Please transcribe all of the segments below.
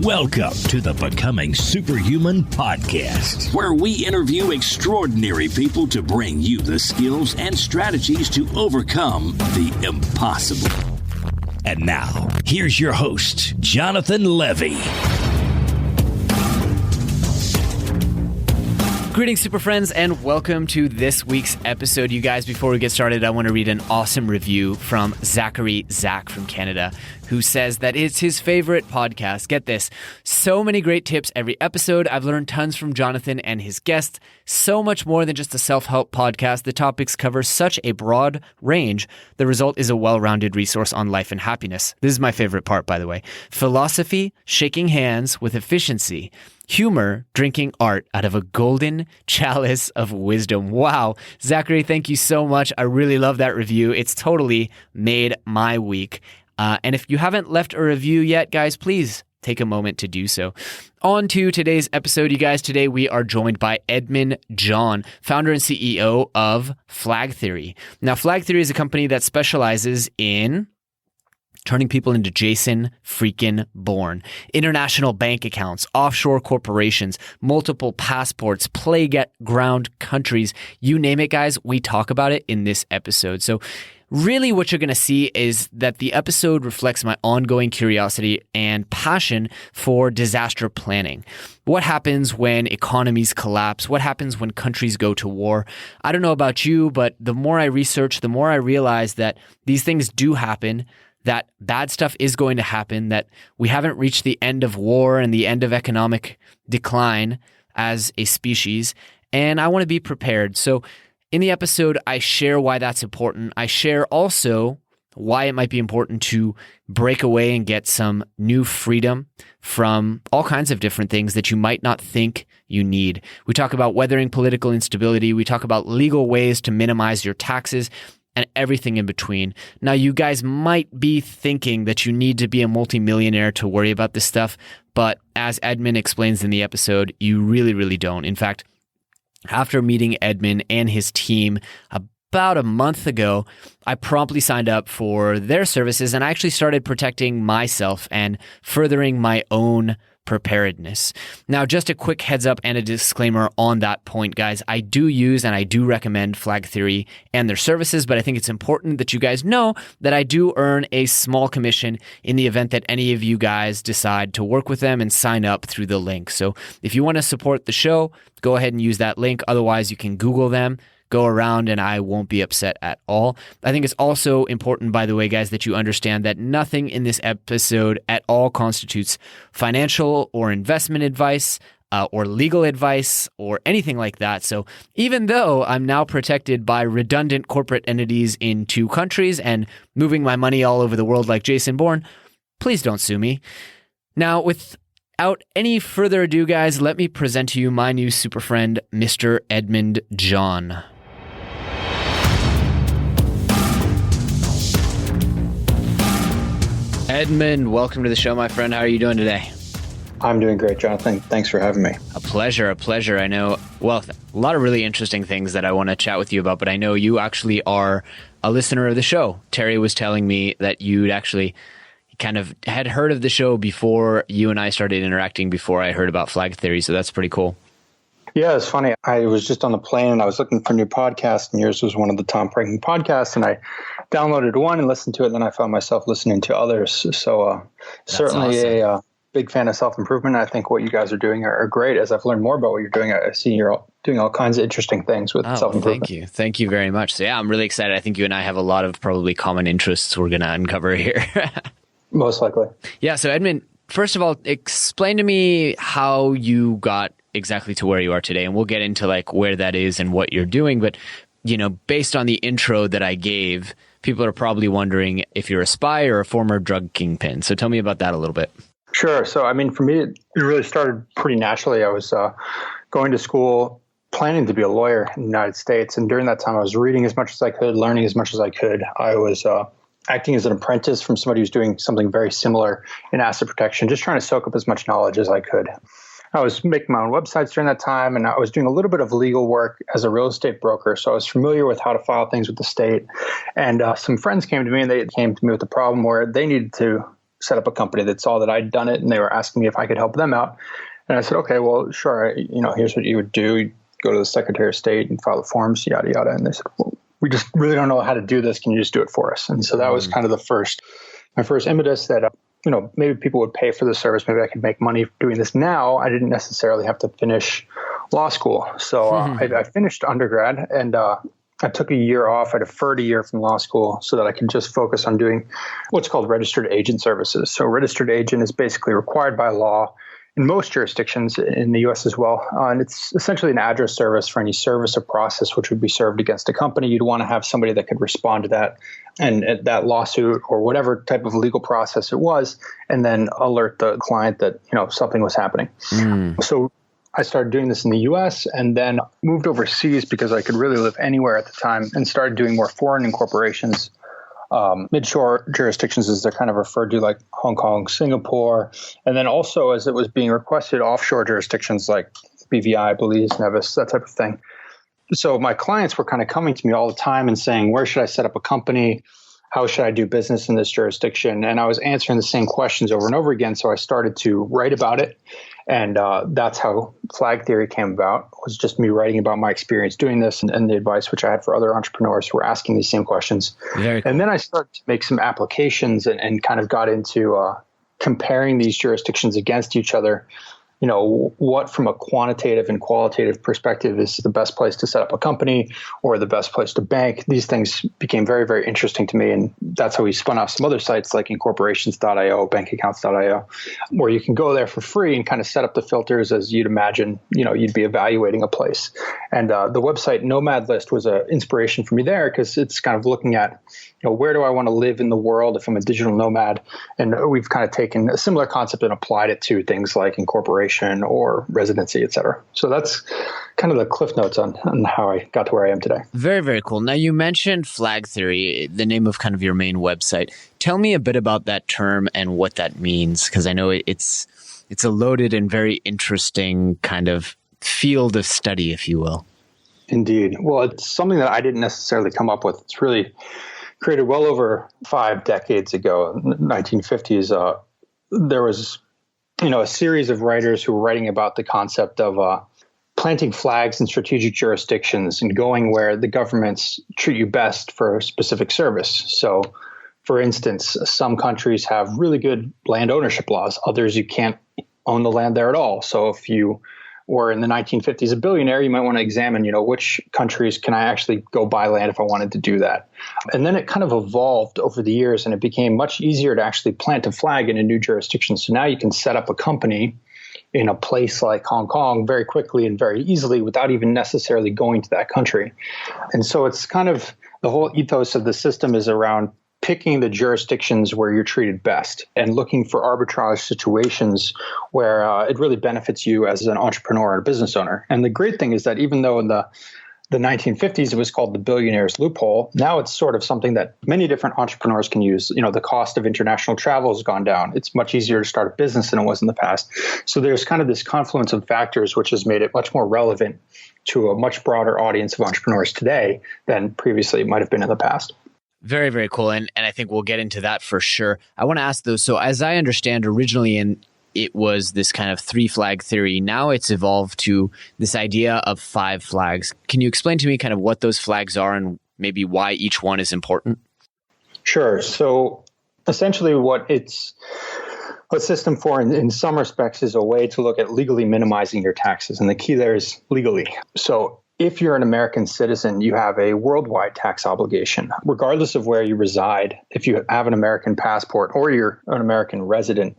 Welcome to the Becoming Superhuman podcast, where we interview extraordinary people to bring you the skills and strategies to overcome the impossible. And now, here's your host, Jonathan Levy. Greetings, super friends, and welcome to this week's episode. You guys, before we get started, I want to read an awesome review from Zachary Zach from Canada, who says that it's his favorite podcast. Get this. So many great tips every episode. I've learned tons from Jonathan and his guests. So much more than just a self-help podcast. The topics cover such a broad range. The result is a well-rounded resource on life and happiness. This is my favorite part, by the way. Philosophy, shaking hands with efficiency. Humor, drinking art out of a golden chalice of wisdom. Wow. Zachary, thank you so much. I really love that review. It's totally made my week. And if you haven't left a review yet, guys, please take a moment to do so. On to today's episode, you guys. Today we are joined by Edmund John, founder and CEO of Flag Theory. Now, Flag Theory is a company that specializes in turning people into Jason freaking Bourne. International bank accounts, offshore corporations, multiple passports, playground countries, you name it, guys. We talk about it in this episode. So really what you're going to see is that the episode reflects my ongoing curiosity and passion for disaster planning. What happens when economies collapse? What happens when countries go to war? I don't know about you, but the more I research, the more I realize that these things do happen, that bad stuff is going to happen, that we haven't reached the end of war and the end of economic decline as a species, and I want to be prepared. So in the episode, I share why that's important. I share also why it might be important to break away and get some new freedom from all kinds of different things that you might not think you need. We talk about weathering political instability. We talk about legal ways to minimize your taxes, and everything in between. Now, you guys might be thinking that you need to be a multimillionaire to worry about this stuff, but as Edmund explains in the episode, you really, really don't. In fact, after meeting Edmund and his team about a month ago, I promptly signed up for their services, and I actually started protecting myself and furthering my own preparedness. Now, just a quick heads up and a disclaimer on that point, guys. I do use and I do recommend Flag Theory and their services, but I think it's important that you guys know that I do earn a small commission in the event that any of you guys decide to work with them and sign up through the link. So if you want to support the show, go ahead and use that link. Otherwise, you can Google them, go around, and I won't be upset at all. I think it's also important, by the way, guys, that you understand that nothing in this episode at all constitutes financial or investment advice or legal advice or anything like that. So even though I'm now protected by redundant corporate entities in 2 countries and moving my money all over the world like Jason Bourne, please don't sue me. Now, without any further ado, guys, let me present to you my new super friend, Mr. Edmund John. Edmund, welcome to the show, my friend. How are you doing today? I'm doing great, Jonathan. Thanks for having me. A pleasure. I know, well, a lot of really interesting things that I want to chat with you about, but I know you actually are a listener of the show. Terry was telling me that you'd actually kind of had heard of the show before you and I started interacting, before I heard about Flag Theory, so that's pretty cool. Yeah, it's funny. I was just on the plane and I was looking for new podcasts, and yours was one of the top-ranking podcasts, and I downloaded one and listened to it, and then I found myself listening to others. So certainly awesome. A big fan of self-improvement. I think what you guys are doing are great. As I've learned more about what you're doing, I see you're doing all kinds of interesting things with self-improvement. Thank you very much. So yeah, I'm really excited. I think you and I have a lot of probably common interests we're going to uncover here. Most likely. Yeah, so Edmund, first of all, explain to me how you got exactly to where you are today, and we'll get into like where that is and what you're doing. But, you know, based on the intro that I gave, people are probably wondering if you're a spy or a former drug kingpin. So tell me about that a little bit. Sure. So, I mean, for me, it really started pretty naturally. I was going to school, planning to be a lawyer in the United States. And during that time, I was reading as much as I could, learning as much as I could. I was acting as an apprentice from somebody who's doing something very similar in asset protection, just trying to soak up as much knowledge as I could. I was making my own websites during that time, and I was doing a little bit of legal work as a real estate broker. So I was familiar with how to file things with the state. And some friends came to me, and they came to me with a problem where they needed to set up a company that saw that I'd done it, and they were asking me if I could help them out. And I said, okay, well, sure. Here's what you would do. You go to the Secretary of State and file the forms, yada, yada. And they said, well, we just really don't know how to do this. Can you just do it for us? And so that was kind of my first impetus that, maybe people would pay for the service. Maybe I could make money doing this. Now I didn't necessarily have to finish law school. So I finished undergrad, and I took a year off. I deferred a year from law school so that I could just focus on doing what's called registered agent services. So registered agent is basically required by law in most jurisdictions in the U.S. as well. And it's essentially an address service for any service or process which would be served against a company. You'd want to have somebody that could respond to that and that lawsuit or whatever type of legal process it was, and then alert the client that, something was happening. So I started doing this in the U.S. and then moved overseas because I could really live anywhere at the time, and started doing more foreign incorporations. Mid-shore jurisdictions, as they're kind of referred to, like Hong Kong, Singapore, and then also, as it was being requested, offshore jurisdictions like BVI, Belize, Nevis, that type of thing. So my clients were kind of coming to me all the time and saying, where should I set up a company? How should I do business in this jurisdiction? And I was answering the same questions over and over again. So I started to write about it. And that's how flag theory came about, was just me writing about my experience doing this and the advice which I had for other entrepreneurs who were asking these same questions. Very cool. And then I started to make some applications and kind of got into comparing these jurisdictions against each other. What from a quantitative and qualitative perspective is the best place to set up a company or the best place to bank. These things became very, very interesting to me. And that's how we spun off some other sites like incorporations.io, bankaccounts.io, where you can go there for free and kind of set up the filters as you'd imagine, you'd be evaluating a place. And the website Nomad List was an inspiration for me there, because it's kind of looking at, where do I want to live in the world if I'm a digital nomad? And we've kind of taken a similar concept and applied it to things like incorporation or residency, et cetera. So that's kind of the cliff notes on how I got to where I am today. Very, very cool. Now, you mentioned flag theory, the name of kind of your main website. Tell me a bit about that term and what that means, because I know it's a loaded and very interesting kind of field of study, if you will. Indeed. Well, it's something that I didn't necessarily come up with. It's really created well over 5 decades ago, 1950s. There was, a series of writers who were writing about the concept of planting flags in strategic jurisdictions and going where the governments treat you best for a specific service. So, for instance, some countries have really good land ownership laws. Others, you can't own the land there at all. So if you were in the 1950s a billionaire, you might want to examine, which countries can I actually go buy land if I wanted to do that. And then it kind of evolved over the years, and it became much easier to actually plant a flag in a new jurisdiction. So now you can set up a company in a place like Hong Kong very quickly and very easily without even necessarily going to that country. And so it's kind of the whole ethos of the system is around picking the jurisdictions where you're treated best and looking for arbitrage situations where it really benefits you as an entrepreneur or a business owner. And the great thing is that even though in the 1950s it was called the billionaire's loophole, now it's sort of something that many different entrepreneurs can use. The cost of international travel has gone down. It's much easier to start a business than it was in the past. So there's kind of this confluence of factors which has made it much more relevant to a much broader audience of entrepreneurs today than previously it might have been in the past. Very, very cool. And I think we'll get into that for sure. I want to ask though, so as I understand originally it was this kind of 3 flag theory. Now it's evolved to this idea of 5 flags. Can you explain to me kind of what those flags are and maybe why each one is important? Sure. So essentially what System 4 in some respects is a way to look at legally minimizing your taxes. And the key there is legally. So if you're an American citizen, you have a worldwide tax obligation, regardless of where you reside. If you have an American passport or you're an American resident,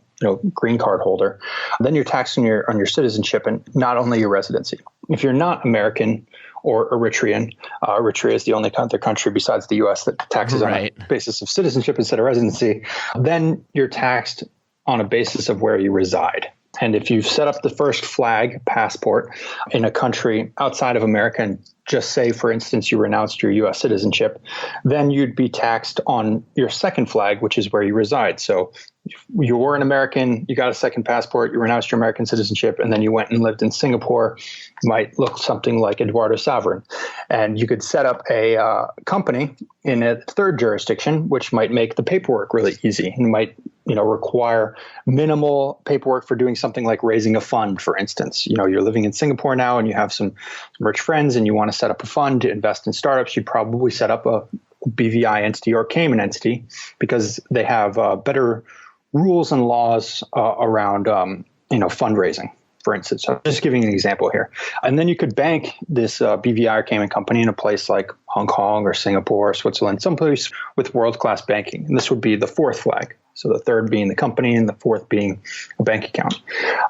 green card holder, then you're taxed on your citizenship and not only your residency. If you're not American or Eritrean, Eritrea is the only other country besides the U.S. that taxes on a basis of citizenship instead of residency, then you're taxed on a basis of where you reside. And if you've set up the first flag passport in a country outside of America and just say, for instance, you renounced your U.S. citizenship, then you'd be taxed on your second flag, which is where you reside. So you were an American, you got a second passport, you renounced your American citizenship, and then you went and lived in Singapore. It might look something like Eduardo Saverin. And you could set up a company in a third jurisdiction, which might make the paperwork really easy and might require minimal paperwork for doing something like raising a fund, for instance. You're living in Singapore now and you have some rich friends and you want to set up a fund to invest in startups. You'd probably set up a BVI entity or Cayman entity because they have better rules and laws around fundraising, for instance. So I'm just giving an example here. And then you could bank this BVI or Cayman company in a place like Hong Kong or Singapore or Switzerland, someplace with world-class banking. And this would be the fourth flag. So the third being the company and the fourth being a bank account.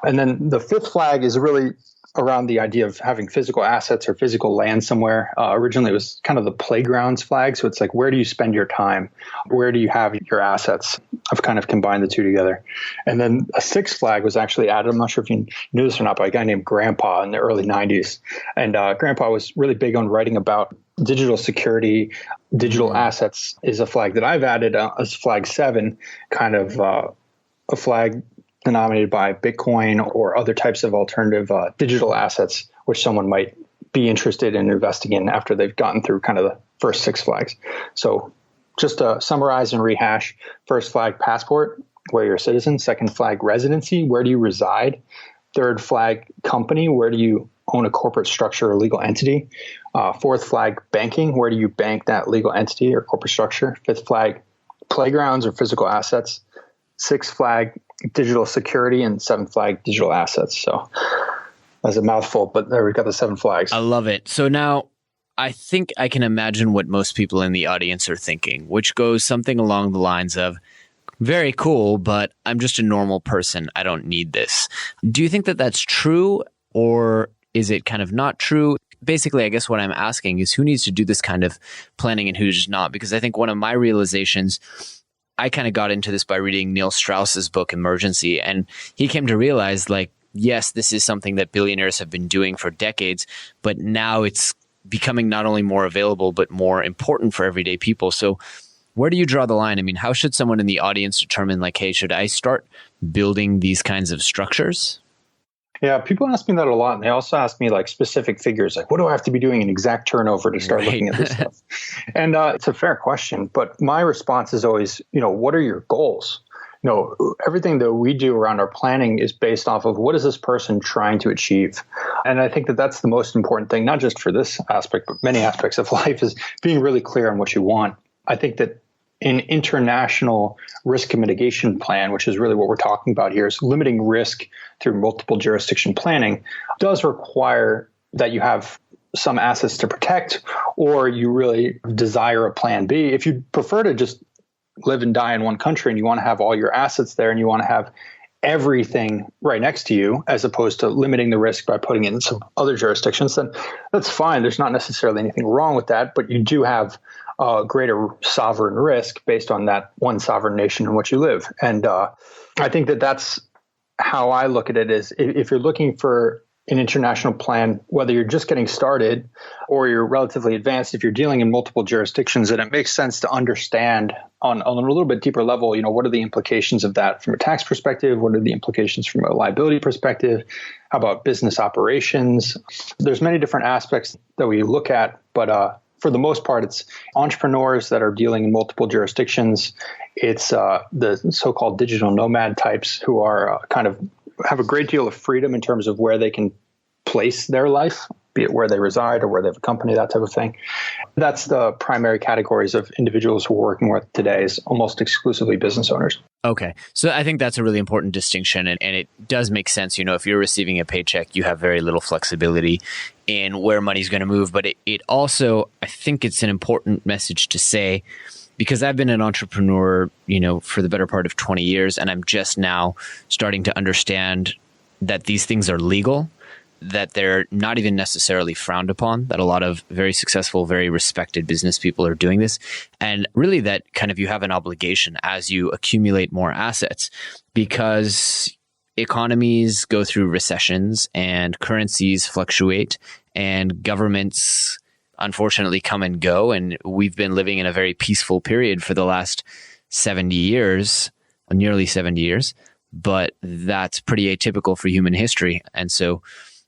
And then the fifth flag is really around the idea of having physical assets or physical land somewhere. Originally, it was kind of the playgrounds flag. So it's like, where do you spend your time? Where do you have your assets? I've kind of combined the two together. And then a sixth flag was actually added. I'm not sure if you knew this or not, by a guy named Grandpa in the early 90s. And Grandpa was really big on writing about digital security. Digital assets is a flag that I've added as flag 7, kind of a flag denominated by Bitcoin or other types of alternative digital assets, which someone might be interested in investing in after they've gotten through kind of the first 6 flags. So just to summarize and rehash: first flag, passport, where you're a citizen. Second flag, residency, where do you reside? Third flag, company, where do you own a corporate structure or legal entity? Fourth flag, banking, where do you bank that legal entity or corporate structure? Fifth flag, playgrounds or physical assets. Sixth flag, digital security, and seventh flag, digital assets. So that's a mouthful, but there we've got the 7 flags. I love it. So now I think I can imagine what most people in the audience are thinking, which goes something along the lines of, very cool, but I'm just a normal person. I don't need this. Do you think that that's true, or is it kind of not true? Basically, I guess what I'm asking is, who needs to do this kind of planning and who's not? Because I think one of my realizations, I kind of got into this by reading Neil Strauss's book, Emergency, and he came to realize, like, yes, this is something that billionaires have been doing for decades, but now it's becoming not only more available, but more important for everyday people. So where do you draw the line? I mean, how should someone in the audience determine, like, hey, should I start building these kinds of structures? Yeah, people ask me that a lot. And they also ask me like specific figures, like, what do I have to be doing in exact turnover to start looking at this stuff? And it's a fair question. But my response is always, what are your goals? Everything that we do around our planning is based off of what is this person trying to achieve? And I think that that's the most important thing, not just for this aspect, but many aspects of life, is being really clear on what you want. I think that an international risk mitigation plan, which is really what we're talking about here, is limiting risk through multiple jurisdiction planning, does require that you have some assets to protect, or you really desire a plan B. If you prefer to just live and die in one country and you want to have all your assets there and you want to have everything right next to you, as opposed to limiting the risk by putting it in some other jurisdictions, then that's fine. There's not necessarily anything wrong with that, but you do have greater sovereign risk based on that one sovereign nation in which you live. And I think that that's how I look at it, is if you're looking for an international plan, whether you're just getting started or you're relatively advanced, if you're dealing in multiple jurisdictions, then it makes sense to understand on a little bit deeper level, what are the implications of that from a tax perspective? What are the implications from a liability perspective? How about business operations? There's many different aspects that we look at, but for the most part, it's entrepreneurs that are dealing in multiple jurisdictions. It's the so-called digital nomad types who are kind of have a great deal of freedom in terms of where they can place their life, be it where they reside or where they have a company, that type of thing. That's the primary categories of individuals who we're working with today, is almost exclusively business owners. Okay. So I think that's a really important distinction. And it does make sense. If you're receiving a paycheck, you have very little flexibility in where money's going to move. But it also, I think it's an important message to say, because I've been an entrepreneur, for the better part of 20 years, and I'm just now starting to understand that these things are legal, that they're not even necessarily frowned upon, that a lot of very successful, very respected business people are doing this. And really that kind of you have an obligation as you accumulate more assets, because economies go through recessions and currencies fluctuate and governments unfortunately come and go. And we've been living in a very peaceful period for the last 70 years, nearly 70 years, but that's pretty atypical for human history. And so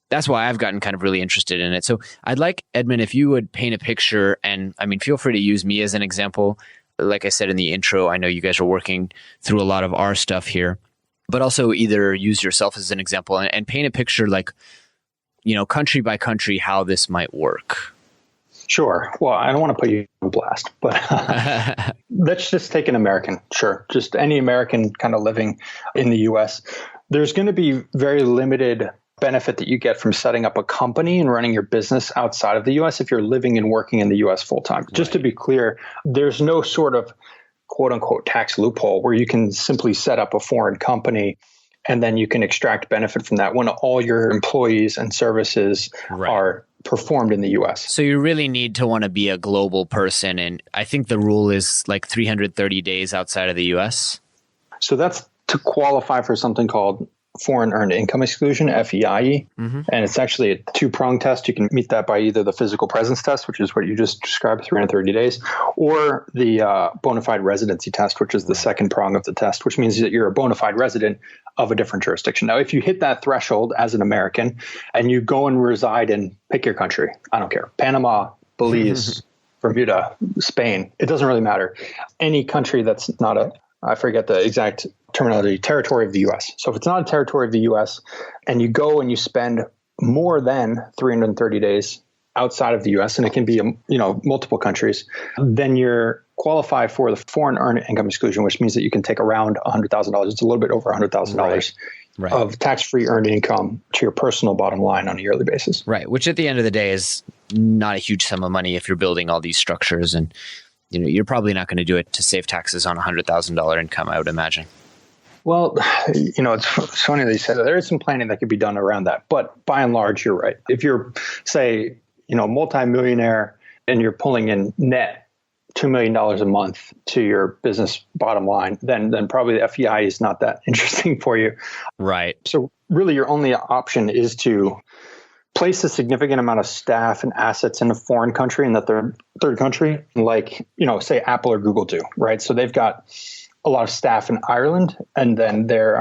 that's why I've gotten kind of really interested in it. So I'd like, Edmund, if you would paint a picture, and I mean, feel free to use me as an example. like I said in the intro, I know you guys are working through a lot of our stuff here, but also either use yourself as an example and paint a picture like, country by country, how this might work. Sure. Well, I don't want to put you on blast, but let's just take an American. Sure. Just any American kind of living in the US. There's going to be very limited benefit that you get from setting up a company and running your business outside of the US if you're living and working in the US full time. Right. Just to be clear, there's no sort of quote unquote tax loophole where you can simply set up a foreign company and then you can extract benefit from that when all your employees and services are performed in the US. So you really need to want to be a global person. And I think the rule is like 330 days outside of the US. So that's to qualify for something called Foreign Earned Income Exclusion, FEIE. Mm-hmm. And it's actually a two-pronged test. You can meet that by either the physical presence test, which is what you just described, 330 days, or the bona fide residency test, which is the second prong of the test, which means that you're a bona fide resident of a different jurisdiction. Now, if you hit that threshold as an American and you go and reside in, pick your country, I don't care, Panama, Belize, Bermuda, Spain, it doesn't really matter. Any country that's not I forget the exact terminology, territory of the U.S. So if it's not a territory of the U.S. and you go and you spend more than 330 days outside of the U.S., and it can be, multiple countries, then you're qualified for the Foreign Earned Income Exclusion, which means that you can take around $100,000. It's a little bit over $100,000 of tax-free earned income to your personal bottom line on a yearly basis. Right, which at the end of the day is not a huge sum of money if you're building all these structures, and you're probably not going to do it to save taxes on $100,000 income, I would imagine. Well, it's funny that you said that. There is some planning that could be done around that. But by and large, you're right. If you're, say, multimillionaire and you're pulling in net $2 million a month to your business bottom line, then probably the FEI is not that interesting for you. Right. So really your only option is to place a significant amount of staff and assets in a foreign country, in the third country, like, say Apple or Google do, right? So they've got a lot of staff in Ireland, and then they're,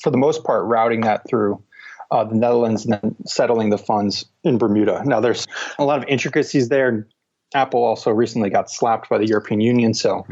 for the most part, routing that through the Netherlands and then settling the funds in Bermuda. Now, there's a lot of intricacies there. Apple also recently got slapped by the European Union. So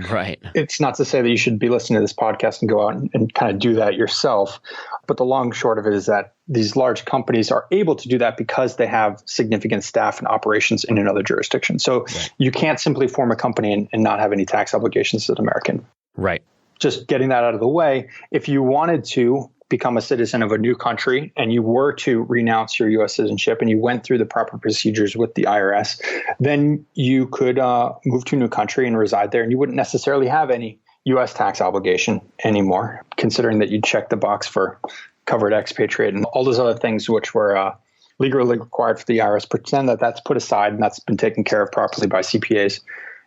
It's not to say that you should be listening to this podcast and go out and kind of do that yourself. But the long and short of it is that these large companies are able to do that because they have significant staff and operations in another jurisdiction. So you can't simply form a company and not have any tax obligations as an American. Right. Just getting that out of the way, if you wanted to become a citizen of a new country and you were to renounce your U.S. citizenship and you went through the proper procedures with the IRS, then you could move to a new country and reside there, and you wouldn't necessarily have any U.S. tax obligation anymore, considering that you checked the box for covered expatriate and all those other things which were legally required for the IRS. Pretend that that's put aside and that's been taken care of properly by CPAs.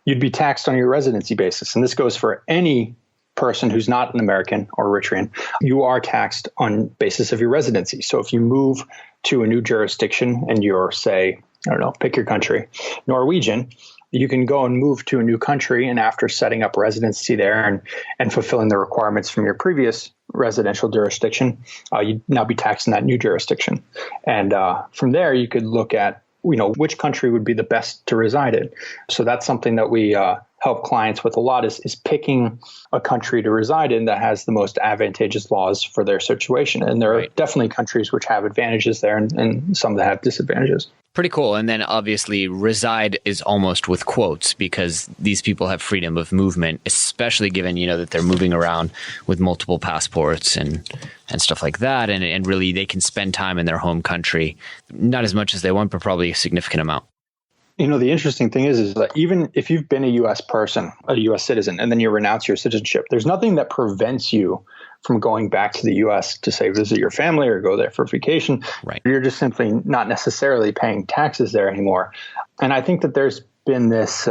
You'd be taxed on your residency basis, and this goes for any person who's not an American or Eritrean. You are taxed on basis of your residency. So if you move to a new jurisdiction and you're, say, pick your country, Norwegian, you can go and move to a new country, and after setting up residency there and fulfilling the requirements from your previous residential jurisdiction, you'd now be taxed in that new jurisdiction. And from there, you could look at which country would be the best to reside in. So that's something that we help clients with a lot is picking a country to reside in that has the most advantageous laws for their situation. And there are definitely countries which have advantages there and some that have disadvantages. Pretty cool. And then obviously reside is almost with quotes because these people have freedom of movement, especially given, that they're moving around with multiple passports and stuff like that. And really they can spend time in their home country, not as much as they want, but probably a significant amount. The interesting thing is that even if you've been a U.S. person, a U.S. citizen, and then you renounce your citizenship, there's nothing that prevents you from going back to the U.S. to, say, visit your family or go there for vacation. Right. You're just simply not necessarily paying taxes there anymore. And I think that there's been this,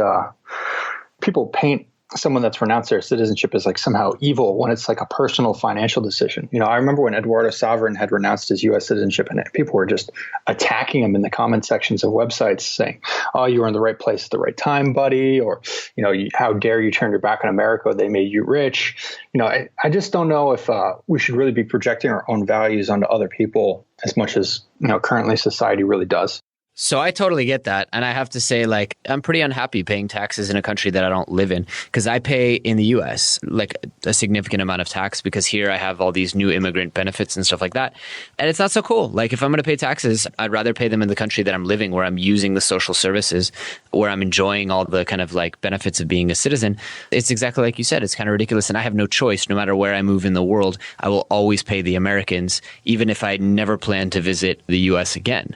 people paint someone that's renounced their citizenship as like somehow evil when it's like a personal financial decision. I remember when Eduardo Saverin had renounced his U.S. citizenship and people were just attacking him in the comment sections of websites saying, oh, you were in the right place at the right time, buddy. Or, how dare you turn your back on America? They made you rich. I just don't know if we should really be projecting our own values onto other people as much as, currently society really does. So I totally get that. And I have to say, like, I'm pretty unhappy paying taxes in a country that I don't live in, because I pay in the US like a significant amount of tax, because here I have all these new immigrant benefits and stuff like that. And it's not so cool. Like, if I'm going to pay taxes, I'd rather pay them in the country that I'm living, where I'm using the social services, where I'm enjoying all the kind of like benefits of being a citizen. It's exactly like you said. It's kind of ridiculous. And I have no choice. No matter where I move in the world, I will always pay the Americans, even if I never plan to visit the US again.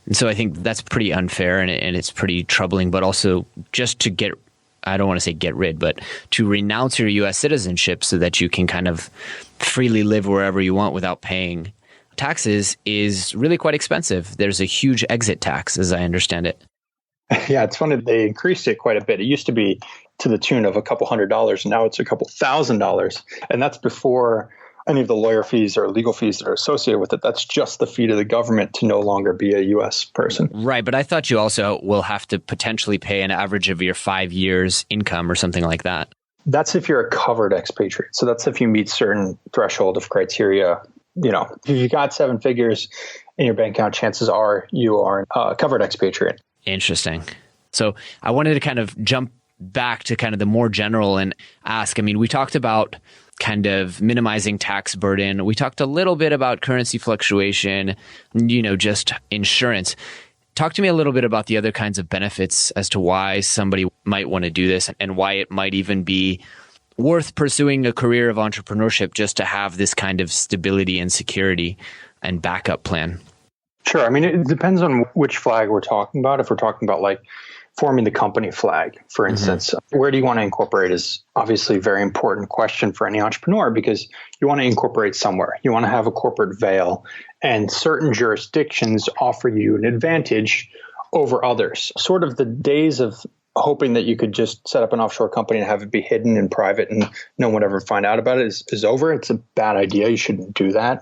And so I think that's pretty unfair, and it's pretty troubling, but also just to get, I don't want to say get rid, but to renounce your U.S. citizenship so that you can kind of freely live wherever you want without paying taxes is really quite expensive. There's a huge exit tax, as I understand it. Yeah, it's funny. They increased it quite a bit. It used to be to the tune of a couple $100s. Now it's a couple $1,000. And that's before any of the lawyer fees or legal fees that are associated with it. That's just the fee to the government to no longer be a U.S. person. Right. But I thought you also will have to potentially pay an average of your 5 years income or something like that. That's if you're a covered expatriate. So that's if you meet certain threshold of criteria. You know, if you got 7 figures in your bank account, chances are you are a covered expatriate. Interesting. So I wanted to kind of jump back to kind of the more general and ask, I mean, we talked about kind of minimizing tax burden. We talked a little bit about currency fluctuation, just insurance. Talk to me a little bit about the other kinds of benefits as to why somebody might want to do this, and why it might even be worth pursuing a career of entrepreneurship just to have this kind of stability and security and backup plan. Sure. I mean, it depends on which flag we're talking about. If we're talking about like forming the company flag, for instance, where do you want to incorporate is obviously a very important question for any entrepreneur, because you want to incorporate somewhere. You want to have a corporate veil, and certain jurisdictions offer you an advantage over others. Sort of the days of hoping that you could just set up an offshore company and have it be hidden and private and no one would ever find out about it is over. It's a bad idea. You shouldn't do that.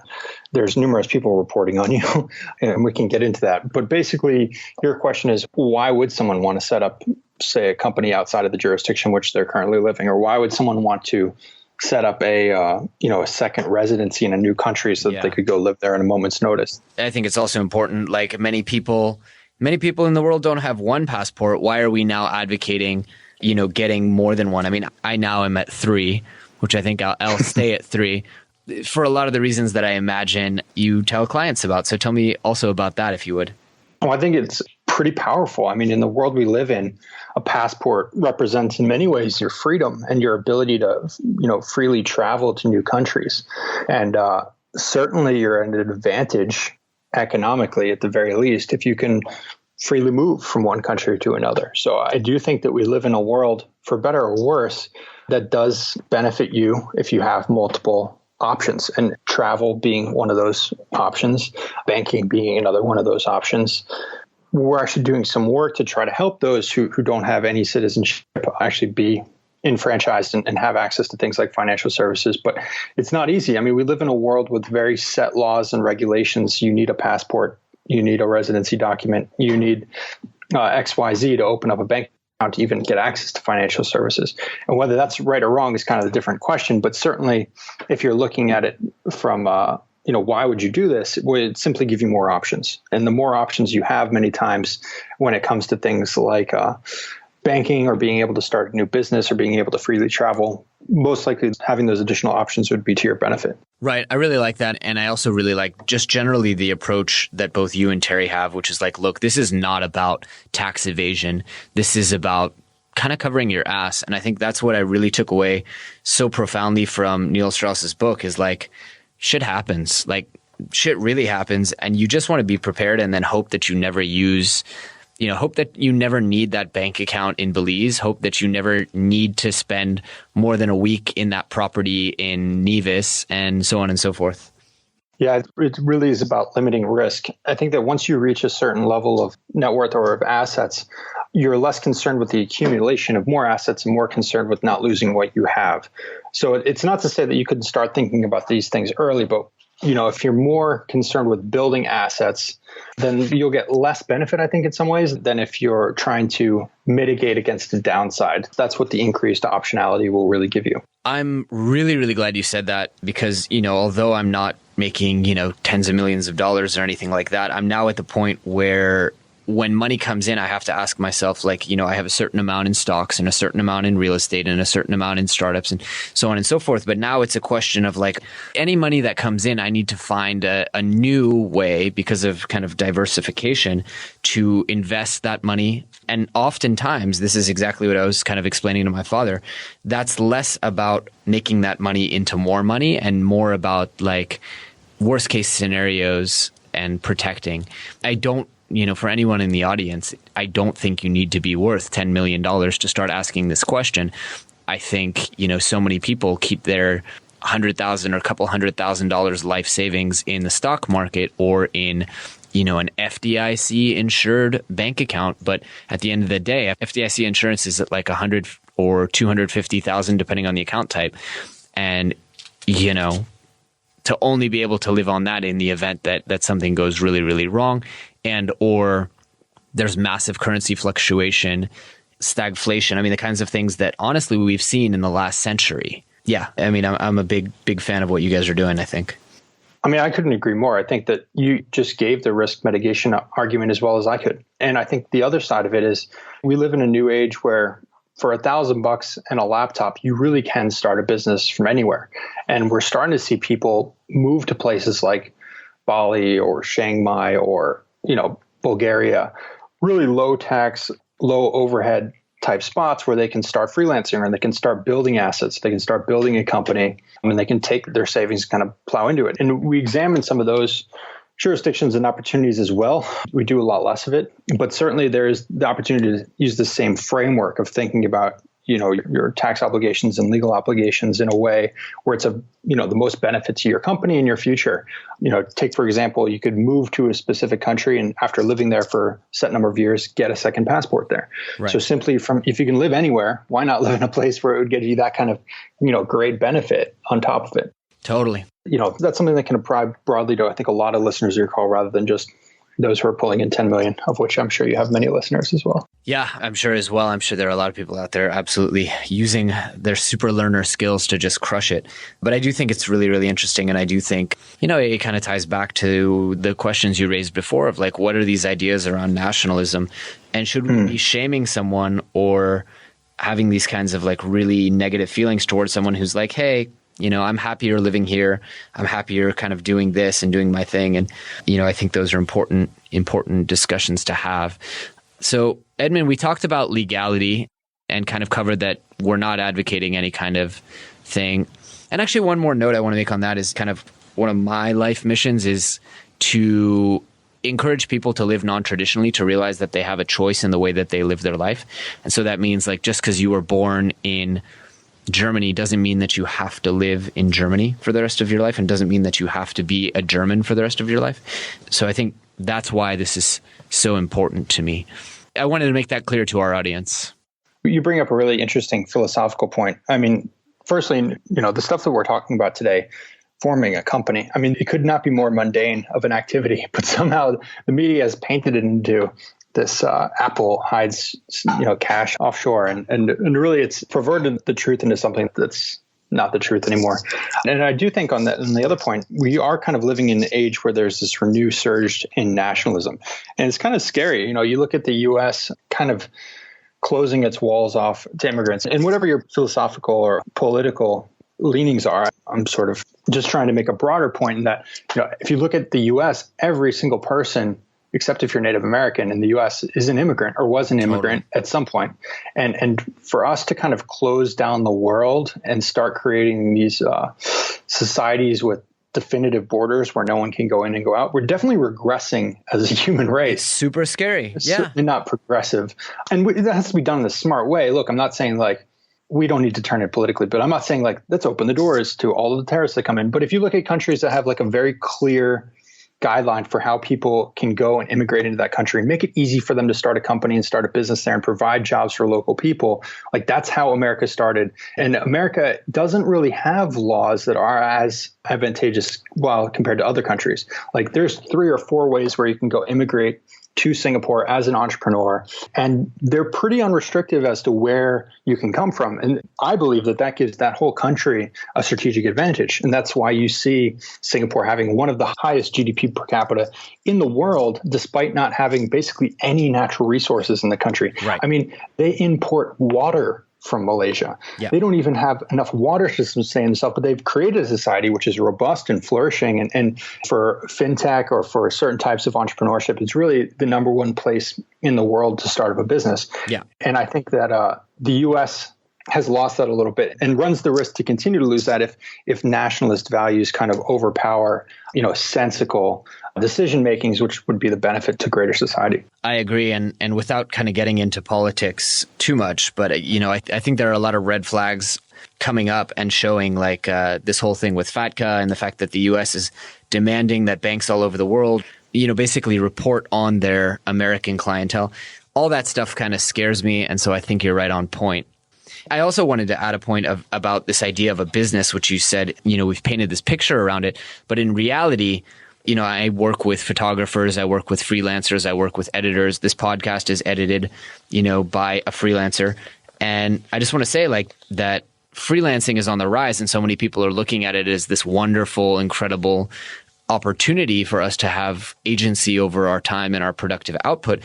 There's numerous people reporting on you, and we can get into that. But basically, your question is, why would someone want to set up, say, a company outside of the jurisdiction which they're currently living? Or why would someone want to set up a second residency in a new country so that they could go live there at a moment's notice? I think it's also important, like many people in the world don't have one passport. Why are we now advocating, getting more than one? I mean, I now am at 3, which I think I'll stay at 3 for a lot of the reasons that I imagine you tell clients about. So tell me also about that, if you would. Oh, I think it's pretty powerful. I mean, in the world we live in, a passport represents in many ways your freedom and your ability to, freely travel to new countries. And certainly you're at an advantage economically, at the very least, if you can freely move from one country to another. So I do think that we live in a world, for better or worse, that does benefit you if you have multiple options, and travel being one of those options, banking being another one of those options. We're actually doing some work to try to help those who don't have any citizenship actually be enfranchised and have access to things like financial services. But it's not easy. I mean, we live in a world with very set laws and regulations. You need a passport. You need a residency document. You need XYZ to open up a bank account to even get access to financial services. And whether that's right or wrong is kind of a different question. But certainly, if you're looking at it from, why would you do this? It would simply give you more options. And the more options you have many times when it comes to things like banking or being able to start a new business or being able to freely travel, most likely having those additional options would be to your benefit. Right. I really like that. And I also really like just generally the approach that both you and Terry have, which is like, look, this is not about tax evasion. This is about kind of covering your ass. And I think that's what I really took away so profoundly from Neil Strauss's book is like, shit happens. Like shit really happens. And you just want to be prepared and then hope that you never hope that you never need that bank account in Belize. Hope that you never need to spend more than a week in that property in Nevis, and so on and so forth. Yeah, it really is about limiting risk. I think that once you reach a certain level of net worth or of assets, you're less concerned with the accumulation of more assets and more concerned with not losing what you have. So it's not to say that you couldn't start thinking about these things early, but if you're more concerned with building assets, then you'll get less benefit, I think, in some ways, than if you're trying to mitigate against the downside. That's what the increased optionality will really give you. I'm really, really glad you said that because, although I'm not making, tens of millions of dollars or anything like that, I'm now at the point where when money comes in, I have to ask myself, like, I have a certain amount in stocks and a certain amount in real estate and a certain amount in startups and so on and so forth. But now it's a question of like any money that comes in, I need to find a new way because of kind of diversification to invest that money. And oftentimes, this is exactly what I was kind of explaining to my father. That's less about making that money into more money and more about like worst case scenarios and protecting. I don't, for anyone in the audience, I don't think you need to be worth $10 million to start asking this question. I think, so many people keep their $100,000 or a couple $100,000 life savings in the stock market or in, an FDIC insured bank account. But at the end of the day, FDIC insurance is at like 100 or 250,000, depending on the account type. And, to only be able to live on that in the event that something goes really, really wrong, and or there's massive currency fluctuation, stagflation. I mean, the kinds of things that honestly we've seen in the last century. Yeah, I mean, I'm a big fan of what you guys are doing, I think. I mean, I couldn't agree more. I think that you just gave the risk mitigation argument as well as I could. And I think the other side of it is we live in a new age where for $1,000 and a laptop, you really can start a business from anywhere. And we're starting to see people move to places like Bali or Chiang Mai or, Bulgaria, really low tax, low overhead type spots where they can start freelancing and they can start building assets. They can start building a company. I mean, they can take their savings, kind of plow into it. And we examine some of those jurisdictions and opportunities as well. We do a lot less of it, but certainly there is the opportunity to use the same framework of thinking about, your tax obligations and legal obligations in a way where it's the most benefit to your company and your future. Take, for example, you could move to a specific country and after living there for a set number of years, get a second passport there. Right. So simply if you can live anywhere, why not live in a place where it would give you that kind of, great benefit on top of it? Totally. That's something that can apply broadly to, I think, a lot of listeners of your call rather than just those who are pulling in 10 million, of which I'm sure you have many listeners as well. Yeah, I'm sure as well. I'm sure there are a lot of people out there absolutely using their super learner skills to just crush it. But I do think it's really, really interesting. And I do think, it kind of ties back to the questions you raised before of like, what are these ideas around nationalism? And should we be shaming someone or having these kinds of like really negative feelings towards someone who's like, hey, I'm happier living here. I'm happier kind of doing this and doing my thing. And, I think those are important discussions to have. So, Edmund, we talked about legality and kind of covered that we're not advocating any kind of thing. And actually, one more note I want to make on that is kind of one of my life missions is to encourage people to live non-traditionally, to realize that they have a choice in the way that they live their life. And so that means like just because you were born in Germany doesn't mean that you have to live in Germany for the rest of your life and doesn't mean that you have to be a German for the rest of your life. So I think that's why this is so important to me. I wanted to make that clear to our audience. You bring up a really interesting philosophical point. I mean, firstly, the stuff that we're talking about today, forming a company, I mean, it could not be more mundane of an activity, but somehow the media has painted it into this Apple hides, cash offshore, and really it's perverted the truth into something that's not the truth anymore. And I do think on the other point, we are kind of living in an age where there's this renewed surge in nationalism, and it's kind of scary. You look at the U.S. kind of closing its walls off to immigrants, and whatever your philosophical or political leanings are, I'm sort of just trying to make a broader point in that, if you look at the U.S., every single person, except if you're Native American in the U.S., is an immigrant or was an immigrant at some point. And for us to kind of close down the world and start creating these societies with definitive borders where no one can go in and go out, we're definitely regressing as a human race. It's super scary. It's certainly not progressive. And that has to be done in a smart way. Look, I'm not saying like we don't need to turn it politically, but I'm not saying like let's open the doors to all of the terrorists that come in. But if you look at countries that have like a very clear guideline for how people can go and immigrate into that country and make it easy for them to start a company and start a business there and provide jobs for local people. Like that's how America started. And America doesn't really have laws that are as advantageous, well, compared to other countries. Like there's 3 or 4 ways where you can go immigrate to Singapore as an entrepreneur, and they're pretty unrestricted as to where you can come from. And I believe that that gives that whole country a strategic advantage. And that's why you see Singapore having one of the highest GDP per capita in the world, despite not having basically any natural resources in the country. Right. I mean, they import water from Malaysia. Yeah. They don't even have enough water to sustain themselves, but they've created a society which is robust and flourishing. And for fintech or for certain types of entrepreneurship, it's really the number one place in the world to start up a business. Yeah. And I think that the U.S. has lost that a little bit and runs the risk to continue to lose that if nationalist values kind of overpower, sensical decision makings, which would be the benefit to greater society. I agree. And without kind of getting into politics too much, but, I think there are a lot of red flags coming up and showing like this whole thing with FATCA and the fact that the U.S. is demanding that banks all over the world, basically report on their American clientele. All that stuff kind of scares me. And so I think you're right on point. I also wanted to add a point about this idea of a business, which you said, we've painted this picture around it, but in reality, I work with photographers, I work with freelancers, I work with editors. This podcast is edited, by a freelancer. And I just want to say that freelancing is on the rise, and so many people are looking at it as this wonderful, incredible opportunity for us to have agency over our time and our productive output.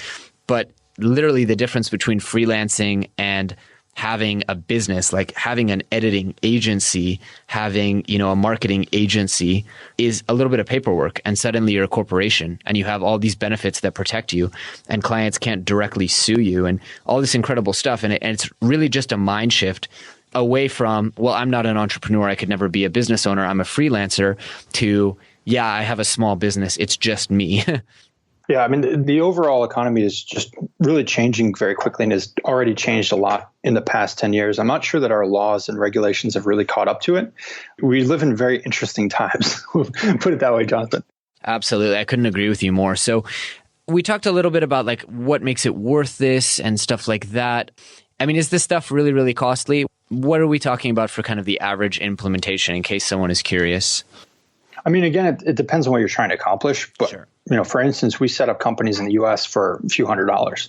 But literally the difference between freelancing and having a business, like having an editing agency, having, a marketing agency, is a little bit of paperwork, and suddenly you're a corporation and you have all these benefits that protect you, and clients can't directly sue you, and all this incredible stuff. And it's really just a mind shift away from, well, I'm not an entrepreneur, I could never be a business owner, I'm a freelancer, to, yeah, I have a small business, it's just me. Yeah, I mean, the overall economy is just really changing very quickly and has already changed a lot in the past 10 years. I'm not sure that our laws and regulations have really caught up to it. We live in very interesting times, put it that way, Jonathan. Absolutely. I couldn't agree with you more. So we talked a little bit about like what makes it worth this and stuff like that. I mean, is this stuff really, really costly? What are we talking about for kind of the average implementation, in case someone is curious? I mean, again, it depends on what you're trying to accomplish. But, Sure. For instance, we set up companies in the U.S. for a few $100s.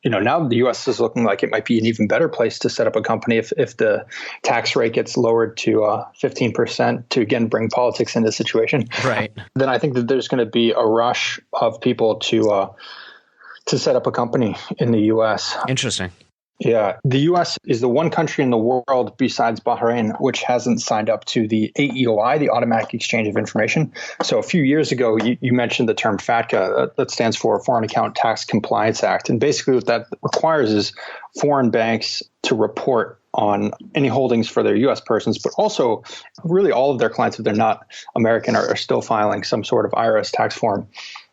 Now the U.S. is looking like it might be an even better place to set up a company if the tax rate gets lowered to 15% to, again, bring politics into the situation. Right. Then I think that there's going to be a rush of people to set up a company in the U.S. Interesting. Yeah. The U.S. is the one country in the world besides Bahrain which hasn't signed up to the AEOI, the Automatic Exchange of Information. So a few years ago, you mentioned the term FATCA. That stands for Foreign Account Tax Compliance Act. And basically what that requires is foreign banks to report on any holdings for their U.S. persons, but also really all of their clients, if they're not American, are still filing some sort of IRS tax form.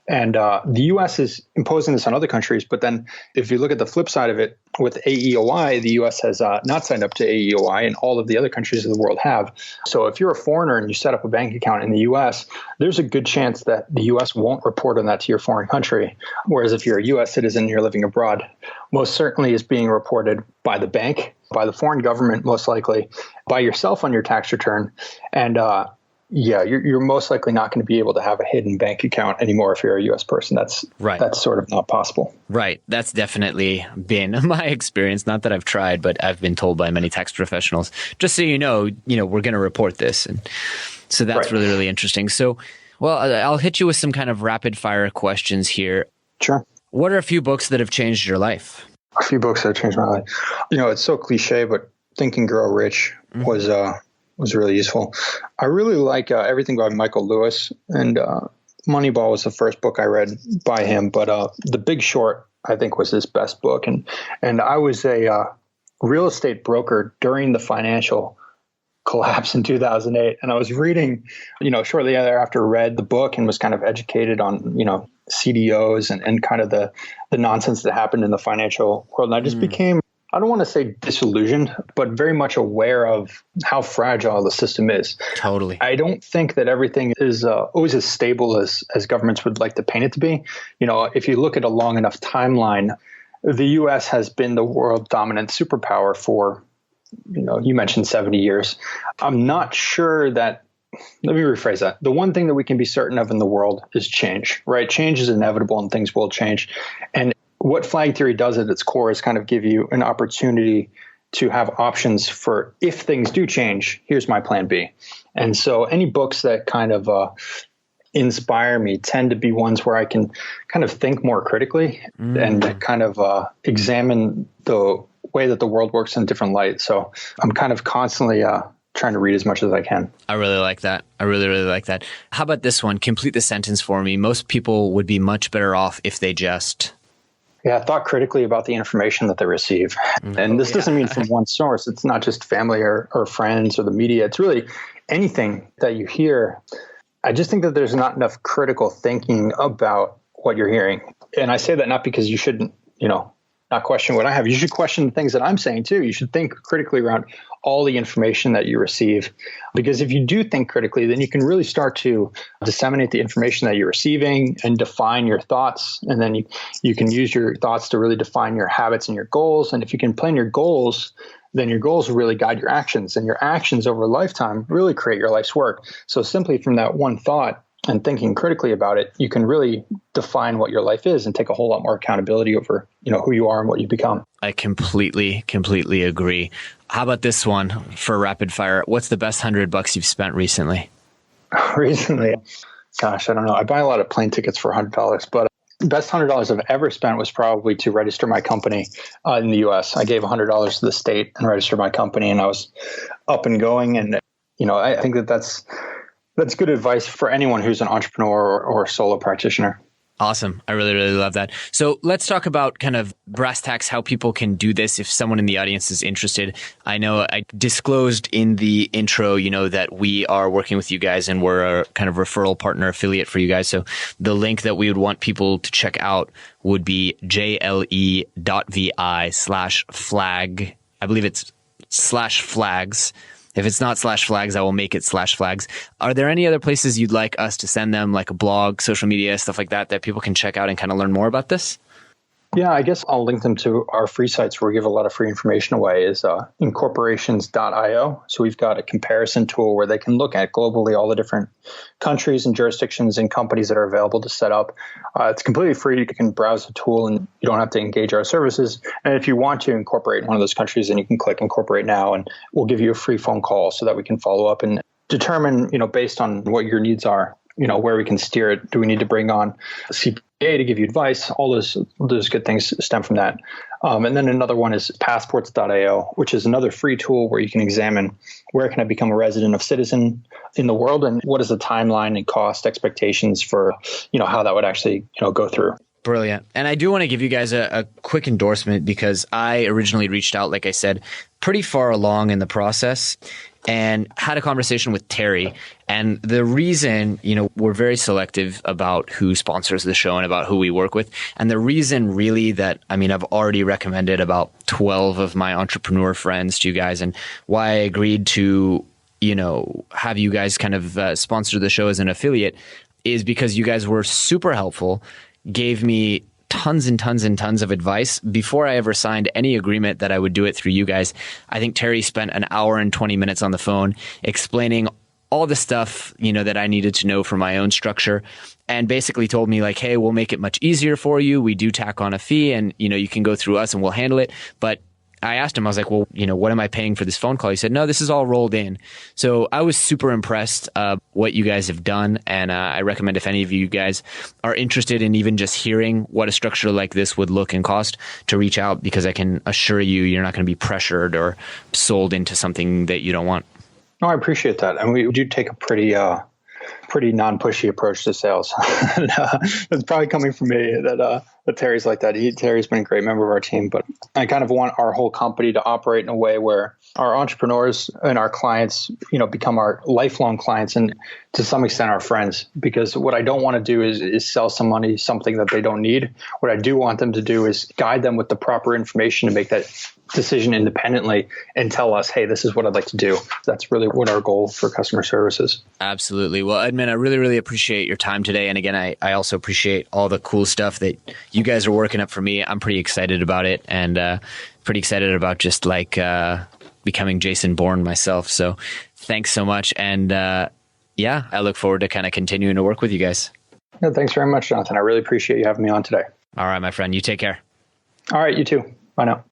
And the U.S. is imposing this on other countries. But then if you look at the flip side of it, with AEOI, the U.S. has not signed up to AEOI, and all of the other countries of the world have. So if you're a foreigner and you set up a bank account in the U.S., there's a good chance that the U.S. won't report on that to your foreign country. Whereas if you're a U.S. citizen and you're living abroad, most certainly is being reported by the bank, by the foreign government, most likely, by yourself on your tax return. And you're most likely not going to be able to have a hidden bank account anymore if you're a U.S. person. That's right. That's sort of not possible. Right. That's definitely been my experience. Not that I've tried, but I've been told by many tax professionals, just so you know, we're going to report this. And so that's really, really interesting. So, well, I'll hit you with some kind of rapid fire questions here. Sure. What are a few books that have changed your life? A few books that have changed my life. It's so cliche, but Think and Grow Rich was really useful. I really like everything by Michael Lewis, and Moneyball was the first book I read by him, but The Big Short, I think, was his best book. And I was a real estate broker during the financial collapse in 2008. And I was reading, shortly thereafter, read the book and was kind of educated on, CDOs and kind of the nonsense that happened in the financial world. And I just became, I don't want to say disillusioned, but very much aware of how fragile the system is. Totally. I don't think that everything is always as stable as governments would like to paint it to be. If you look at a long enough timeline, the U.S. has been the world dominant superpower for, you mentioned 70 years. I'm not sure that let me rephrase that. The one thing that we can be certain of in the world is change, right? Change is inevitable and things will change. And what flag theory does at its core is kind of give you an opportunity to have options for if things do change, here's my plan B. And so any books that kind of inspire me tend to be ones where I can kind of think more critically and kind of examine the way that the world works in a different light. So I'm kind of constantly trying to read as much as I can. I really like that. I really, really like that. How about this one? Complete the sentence for me. Most people would be much better off if they just... Yeah, thought critically about the information that they receive. And this doesn't mean from one source. It's not just family or friends or the media. It's really anything that you hear. I just think that there's not enough critical thinking about what you're hearing. And I say that not because you shouldn't, not question what I have. You should question the things that I'm saying too. You should think critically around all the information that you receive. Because if you do think critically, then you can really start to disseminate the information that you're receiving and define your thoughts. And then you can use your thoughts to really define your habits and your goals. And if you can plan your goals, then your goals will really guide your actions. And your actions over a lifetime really create your life's work. So simply from that one thought and thinking critically about it, you can really define what your life is and take a whole lot more accountability over, who you are and what you become. I completely agree. How about this one for rapid fire? What's the best $100 you've spent recently? Recently? Gosh, I don't know. I buy a lot of plane tickets for $100, but the best $100 I've ever spent was probably to register my company in the US. I gave $100 to the state and registered my company, and I was up and going. And, I think that's good advice for anyone who's an entrepreneur or a solo practitioner. Awesome. I really, really love that. So let's talk about kind of brass tacks, how people can do this if someone in the audience is interested. I know I disclosed in the intro, that we are working with you guys and we're a kind of referral partner affiliate for you guys. So the link that we would want people to check out would be jle.vi/flag. I believe it's /flags. If it's not /flags, I will make it /flags. Are there any other places you'd like us to send them, like a blog, social media, stuff like that people can check out and kind of learn more about this? Yeah, I guess I'll link them to our free sites where we give a lot of free information away is incorporations.io. So we've got a comparison tool where they can look at globally all the different countries and jurisdictions and companies that are available to set up. It's completely free. You can browse the tool and you don't have to engage our services. And if you want to incorporate one of those countries, then you can click incorporate now and we'll give you a free phone call so that we can follow up and determine, based on what your needs are, where we can steer it. Do we need to bring on a CPA to give you advice? All those good things stem from that. And then another one is passports.io, which is another free tool where you can examine where can I become a resident of citizen in the world and what is the timeline and cost expectations for, how that would actually, go through. Brilliant. And I do want to give you guys a quick endorsement because I originally reached out, like I said, pretty far along in the process and had a conversation with Terry. And the reason, we're very selective about who sponsors the show and about who we work with. And the reason really that, I've already recommended about 12 of my entrepreneur friends to you guys, and why I agreed to, have you guys kind of sponsor the show as an affiliate is because you guys were super helpful, gave me tons and tons and tons of advice before I ever signed any agreement that I would do it through you guys. I think Terry spent an hour and 20 minutes on the phone explaining all the stuff, that I needed to know for my own structure, and basically told me like, hey, we'll make it much easier for you. We do tack on a fee and, you can go through us and we'll handle it. But I asked him, I was like, well, what am I paying for this phone call? He said, no, this is all rolled in. So I was super impressed what you guys have done. And I recommend if any of you guys are interested in even just hearing what a structure like this would look and cost to reach out, because I can assure you, you're not going to be pressured or sold into something that you don't want. No, I appreciate that. And we do take a pretty non-pushy approach to sales. And, that's probably coming from me that Terry's like that. Terry's been a great member of our team, but I kind of want our whole company to operate in a way where our entrepreneurs and our clients, become our lifelong clients and to some extent our friends. Because what I don't want to do is sell somebody something that they don't need. What I do want them to do is guide them with the proper information to make that decision independently and tell us, hey, this is what I'd like to do. That's really what our goal for customer service is. Absolutely. Well, Edmund, I really, really appreciate your time today. And again, I also appreciate all the cool stuff that you guys are working up for me. I'm pretty excited about it and pretty excited about just like becoming Jason Bourne myself. So thanks so much. And yeah, I look forward to kind of continuing to work with you guys. Yeah, thanks very much, Jonathan. I really appreciate you having me on today. All right, my friend. You take care. All right, you too. Bye now.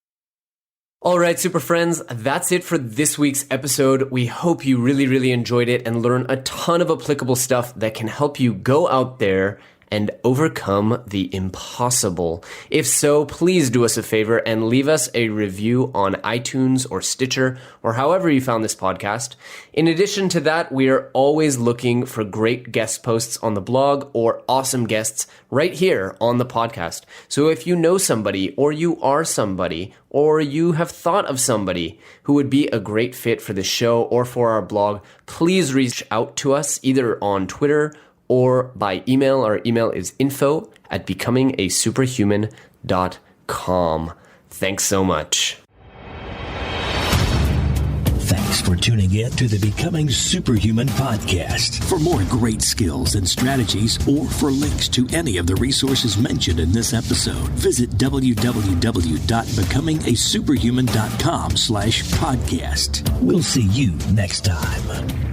All right, super friends, that's it for this week's episode. We hope you really, really enjoyed it and learned a ton of applicable stuff that can help you go out there and overcome the impossible. If so, please do us a favor and leave us a review on iTunes or Stitcher or however you found this podcast. In addition to that, we are always looking for great guest posts on the blog or awesome guests right here on the podcast. So if you know somebody or you are somebody or you have thought of somebody who would be a great fit for the show or for our blog, please reach out to us either on Twitter or by email. Our email is info@becomingasuperhuman.com. Thanks so much. Thanks for tuning in to the Becoming Superhuman podcast. For more great skills and strategies, or for links to any of the resources mentioned in this episode, visit www.becomingasuperhuman.com/podcast. We'll see you next time.